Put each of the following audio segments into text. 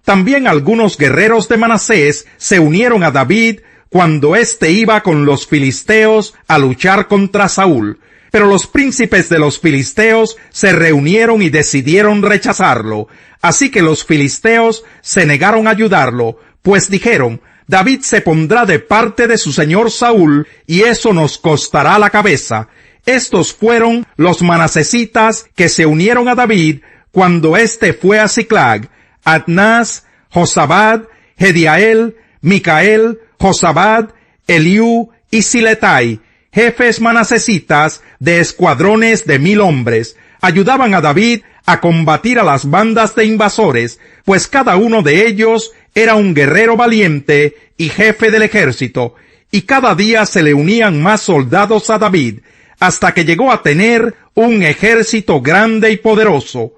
También algunos guerreros de Manasés se unieron a David cuando éste iba con los filisteos a luchar contra Saúl. Pero los príncipes de los filisteos se reunieron y decidieron rechazarlo. Así que los filisteos se negaron a ayudarlo, pues dijeron: David se pondrá de parte de su señor Saúl, y eso nos costará la cabeza. Estos fueron los manasesitas que se unieron a David cuando éste fue a Siclag: Adnás, Josabad, Jediael, Micael, Josabad, Eliú y Siletai, jefes manasesitas de escuadrones de 1000 hombres. Ayudaban a David a combatir a las bandas de invasores, pues cada uno de ellos era un guerrero valiente y jefe del ejército, y cada día se le unían más soldados a David, hasta que llegó a tener un ejército grande y poderoso.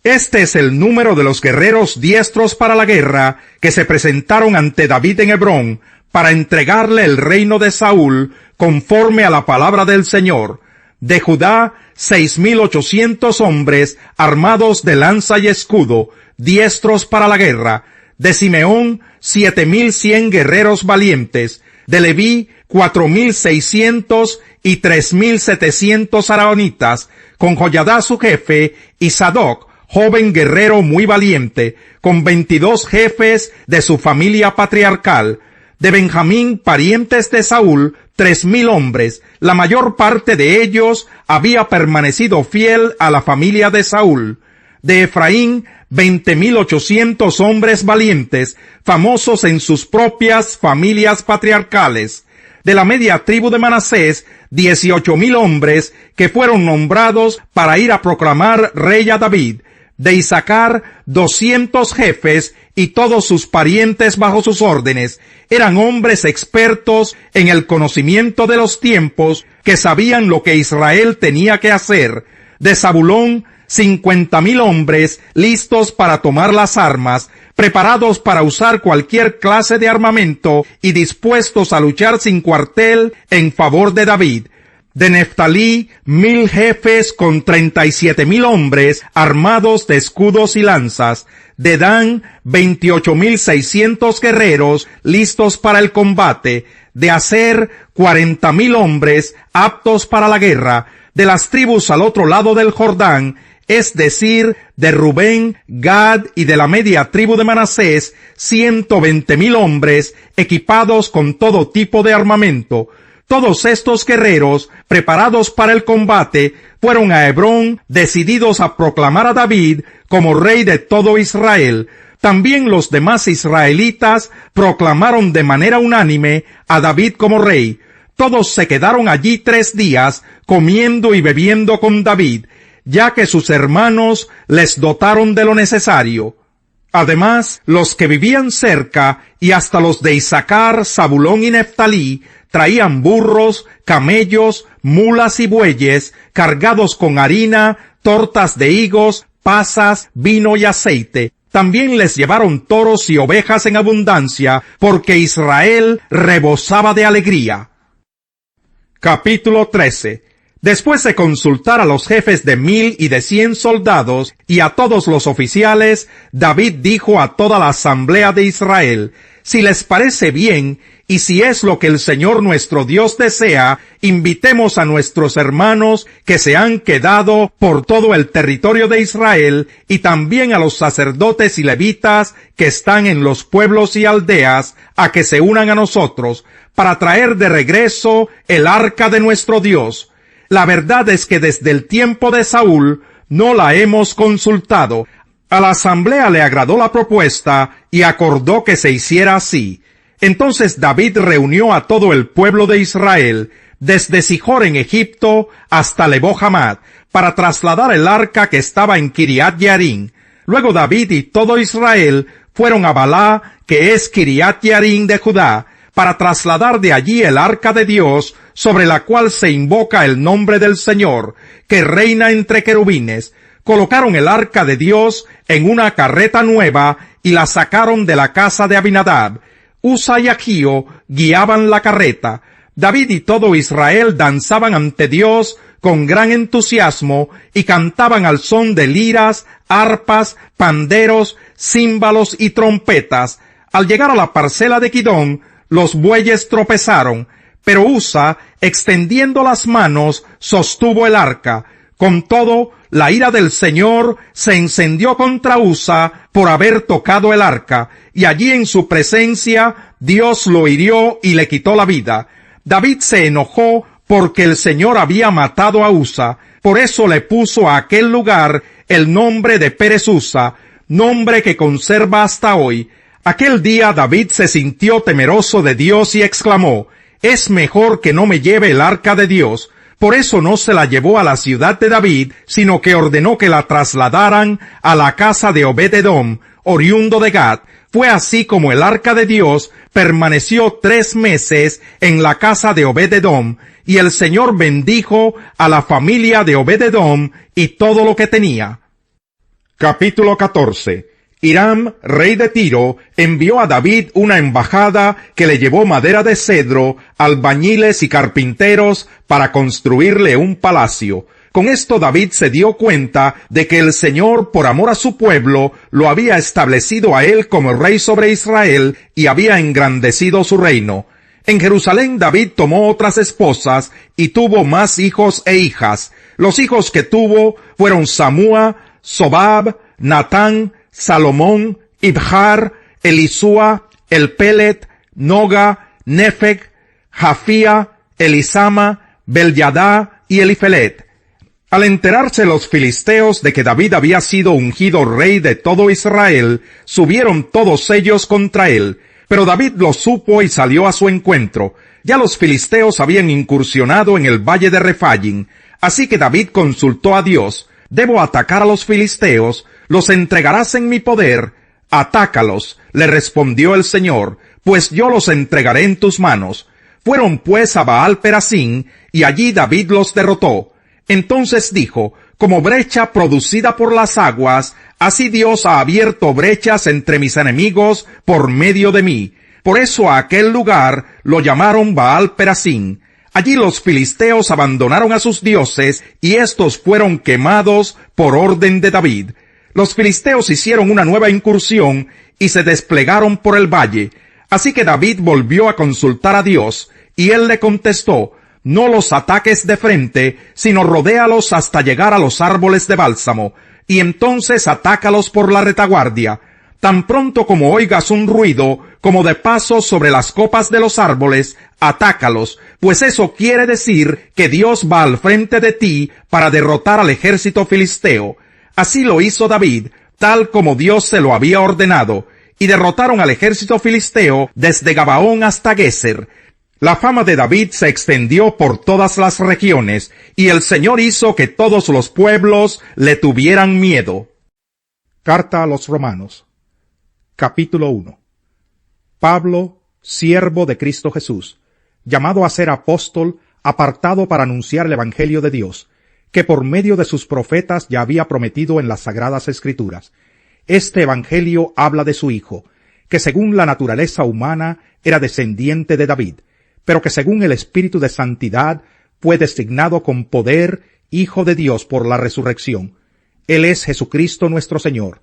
Este es el número de los guerreros diestros para la guerra que se presentaron ante David en Hebrón para entregarle el reino de Saúl conforme a la palabra del Señor. De Judá, 6,800 hombres armados de lanza y escudo, diestros para la guerra. De Simeón, 7,100 guerreros valientes. De Leví, 4,600 y 3,700 araonitas, con Joiadá su jefe, y Sadoc, joven guerrero muy valiente, con 22 jefes de su familia patriarcal. De Benjamín, parientes de Saúl, 3,000 hombres. La mayor parte de ellos había permanecido fiel a la familia de Saúl. De Efraín, 20,800 hombres valientes, famosos en sus propias familias patriarcales. De la media tribu de Manasés, 18,000 hombres que fueron nombrados para ir a proclamar rey a David. De Isaacar, 200 jefes y todos sus parientes bajo sus órdenes. Eran hombres expertos en el conocimiento de los tiempos, que sabían lo que Israel tenía que hacer. De Zabulón, 50,000 hombres listos para tomar las armas, preparados para usar cualquier clase de armamento y dispuestos a luchar sin cuartel en favor de David. De Neftalí, 1,000 jefes con 37,000 hombres armados de escudos y lanzas. De Dan, 28,600 guerreros listos para el combate. De Aser, 40,000 hombres aptos para la guerra. De las tribus al otro lado del Jordán, es decir, de Rubén, Gad y de la media tribu de Manasés, 120,000 hombres equipados con todo tipo de armamento. Todos estos guerreros, preparados para el combate, fueron a Hebrón decididos a proclamar a David como rey de todo Israel. También los demás israelitas proclamaron de manera unánime a David como rey. Todos se quedaron allí 3 días, comiendo y bebiendo con David, ya que sus hermanos les dotaron de lo necesario. Además, los que vivían cerca, y hasta los de Isaacar, Zabulón y Neftalí, traían burros, camellos, mulas y bueyes, cargados con harina, tortas de higos, pasas, vino y aceite. También les llevaron toros y ovejas en abundancia, porque Israel rebosaba de alegría. Capítulo 13. Después de consultar a los jefes de 1,000 y de 100 soldados y a todos los oficiales, David dijo a toda la asamblea de Israel: si les parece bien, y si es lo que el Señor nuestro Dios desea, invitemos a nuestros hermanos que se han quedado por todo el territorio de Israel, y también a los sacerdotes y levitas que están en los pueblos y aldeas, a que se unan a nosotros, para traer de regreso el arca de nuestro Dios. La verdad es que desde el tiempo de Saúl no la hemos consultado. A la asamblea le agradó la propuesta y acordó que se hiciera así. Entonces David reunió a todo el pueblo de Israel, desde Sijor en Egipto hasta Lebo Hamad, para trasladar el arca que estaba en Kiriat Yearim. Luego David y todo Israel fueron a Balá, que es Kiriat Yearim de Judá, para trasladar de allí el arca de Dios, sobre la cual se invoca el nombre del Señor, que reina entre querubines. Colocaron el arca de Dios en una carreta nueva y la sacaron de la casa de Abinadab. Usa y Agío guiaban la carreta. David y todo Israel danzaban ante Dios con gran entusiasmo y cantaban al son de liras, arpas, panderos, címbalos y trompetas. Al llegar a la parcela de Gidón, los bueyes tropezaron, pero Usa, extendiendo las manos, sostuvo el arca. Con todo, la ira del Señor se encendió contra Usa por haber tocado el arca, y allí en su presencia Dios lo hirió y le quitó la vida. David se enojó porque el Señor había matado a Usa, por eso le puso a aquel lugar el nombre de Pérez Usa, nombre que conserva hasta hoy. Aquel día David se sintió temeroso de Dios y exclamó: «Es mejor que no me lleve el arca de Dios». Por eso no se la llevó a la ciudad de David, sino que ordenó que la trasladaran a la casa de Obed-edom, oriundo de Gat. Fue así como el arca de Dios permaneció 3 meses en la casa de Obed-edom, y el Señor bendijo a la familia de Obed-edom y todo lo que tenía. Capítulo 14. Hiram, rey de Tiro, envió a David una embajada que le llevó madera de cedro, albañiles y carpinteros para construirle un palacio. Con esto David se dio cuenta de que el Señor, por amor a su pueblo, lo había establecido a él como rey sobre Israel y había engrandecido su reino. En Jerusalén David tomó otras esposas y tuvo más hijos e hijas. Los hijos que tuvo fueron Samúa, Sobab, Natán, Salomón, Ibjar, Elisúa, Elpelet, Noga, Nefeg, Jafía, Elisama, Belyadá y Elifelet. Al enterarse los filisteos de que David había sido ungido rey de todo Israel, subieron todos ellos contra él. Pero David lo supo y salió a su encuentro. Ya los filisteos habían incursionado en el valle de Rephaim. Así que David consultó a Dios: «¿Debo atacar a los filisteos? ¿Los entregarás en mi poder?» «Atácalos», le respondió el Señor, «pues yo los entregaré en tus manos». Fueron pues a Baal Perasim, y allí David los derrotó. Entonces dijo: «Como brecha producida por las aguas, así Dios ha abierto brechas entre mis enemigos por medio de mí». Por eso a aquel lugar lo llamaron Baal Perasim. Allí los filisteos abandonaron a sus dioses, y éstos fueron quemados por orden de David. Los filisteos hicieron una nueva incursión y se desplegaron por el valle. Así que David volvió a consultar a Dios, y él le contestó: «No los ataques de frente, sino rodéalos hasta llegar a los árboles de bálsamo, y entonces atácalos por la retaguardia. Tan pronto como oigas un ruido, como de pasos sobre las copas de los árboles, atácalos, pues eso quiere decir que Dios va al frente de ti para derrotar al ejército filisteo». Así lo hizo David, tal como Dios se lo había ordenado, y derrotaron al ejército filisteo desde Gabaón hasta Geser. La fama de David se extendió por todas las regiones, y el Señor hizo que todos los pueblos le tuvieran miedo. Carta a los Romanos. Capítulo 1. Pablo, siervo de Cristo Jesús, llamado a ser apóstol, apartado para anunciar el Evangelio de Dios, que por medio de sus profetas ya había prometido en las Sagradas Escrituras. Este Evangelio habla de su Hijo, que según la naturaleza humana era descendiente de David, pero que según el Espíritu de Santidad fue designado con poder Hijo de Dios por la resurrección. Él es Jesucristo nuestro Señor.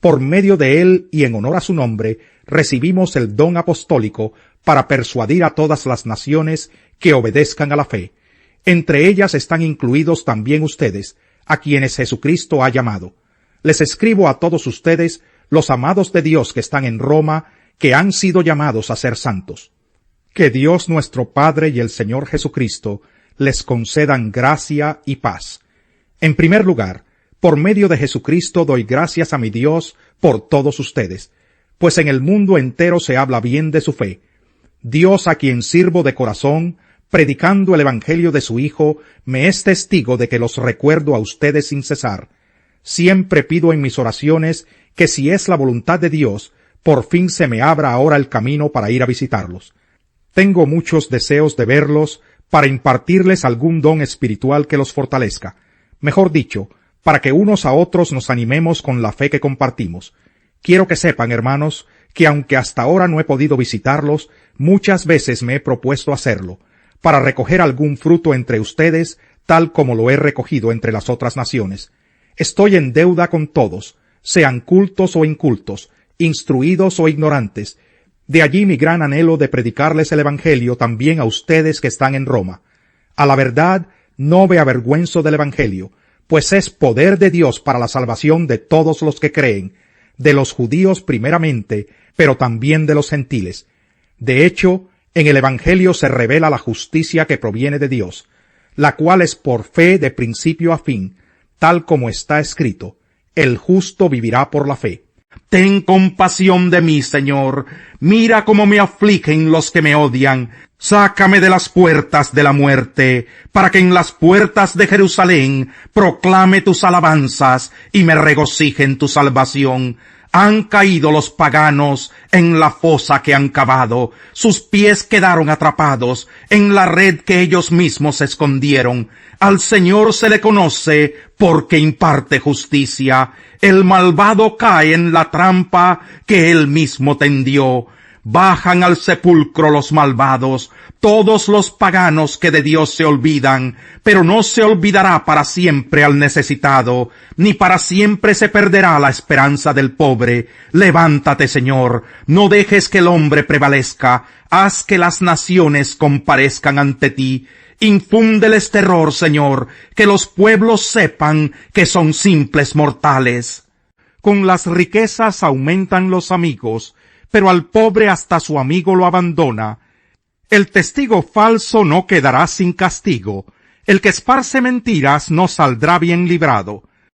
Por medio de él y en honor a su nombre, recibimos el don apostólico para persuadir a todas las naciones que obedezcan a la fe. Entre ellas están incluidos también ustedes, a quienes Jesucristo ha llamado. Les escribo a todos ustedes, los amados de Dios que están en Roma, que han sido llamados a ser santos. Que Dios nuestro Padre y el Señor Jesucristo les concedan gracia y paz. En primer lugar, por medio de Jesucristo doy gracias a mi Dios por todos ustedes, pues en el mundo entero se habla bien de su fe. Dios, a quien sirvo de corazón, predicando el Evangelio de su Hijo, me es testigo de que los recuerdo a ustedes sin cesar. Siempre pido en mis oraciones que, si es la voluntad de Dios, por fin se me abra ahora el camino para ir a visitarlos. Tengo muchos deseos de verlos para impartirles algún don espiritual que los fortalezca. Mejor dicho, para que unos a otros nos animemos con la fe que compartimos. Quiero que sepan, hermanos, que aunque hasta ahora no he podido visitarlos, muchas veces me he propuesto hacerlo, para recoger algún fruto entre ustedes, tal como lo he recogido entre las otras naciones. Estoy en deuda con todos, sean cultos o incultos, instruidos o ignorantes. De allí mi gran anhelo de predicarles el Evangelio también a ustedes que están en Roma. A la verdad, no me avergüenzo del Evangelio, pues es poder de Dios para la salvación de todos los que creen, de los judíos primeramente, pero también de los gentiles. De hecho, en el Evangelio se revela la justicia que proviene de Dios, la cual es por fe de principio a fin, tal como está escrito, el justo vivirá por la fe. Ten compasión de mí, Señor, mira cómo me afligen los que me odian, sácame de las puertas de la muerte, para que en las puertas de Jerusalén proclame tus alabanzas y me regocije en tu salvación. Han caído los paganos en la fosa que han cavado, sus pies quedaron atrapados en la red que ellos mismos escondieron. Al Señor se le conoce porque imparte justicia. El malvado cae en la trampa que él mismo tendió. Bajan al sepulcro los malvados, todos los paganos que de Dios se olvidan, pero no se olvidará para siempre al necesitado, ni para siempre se perderá la esperanza del pobre. Levántate, Señor, no dejes que el hombre prevalezca, haz que las naciones comparezcan ante ti. Infúndeles terror, Señor, que los pueblos sepan que son simples mortales. Con las riquezas aumentan los amigos, pero al pobre hasta su amigo lo abandona. El testigo falso no quedará sin castigo. El que esparce mentiras no saldrá bien librado.